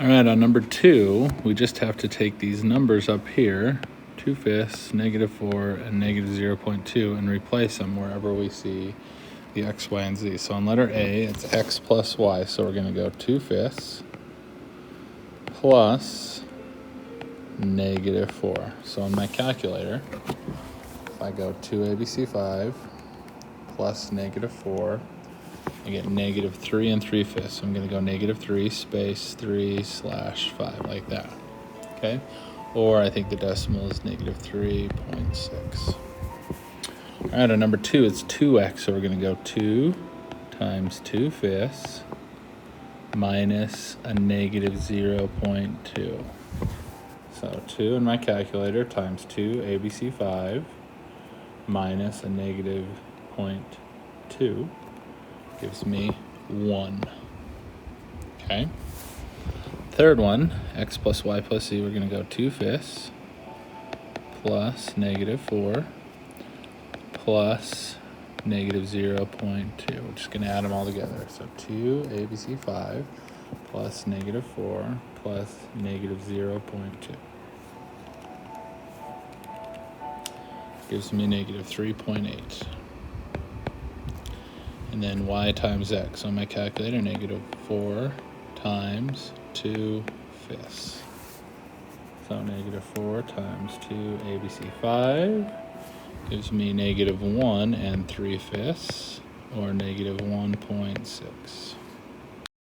All right, on number 2, we just have to take these numbers up here, 2/5, -4, and -0.2, and replace them wherever we see the x, y, and z. So on letter A, it's x plus y, so we're going to go 2/5 plus -4. So on my calculator, if I go 2ABC5 plus -4, I get -3 3/5. So I'm going to go -3 space 3/5 like that. Okay? Or I think the decimal is -3.6. All right, on number 2, it's 2x. So we're going to go 2 times 2/5 minus a -0.2. So 2 in my calculator times 2 ABC5 minus a -0.2 gives me 1. Okay. Third one, x plus y plus z, we're going to go 2/5 plus -4 plus -0.2. We're just going to add them all together. So 2 ABC5 plus -4 plus -0.2 gives me -3.8. And then y times x on my calculator, -4 times 2/5. So -4 times 2 ABC5 gives me -1 3/5, or -1.6.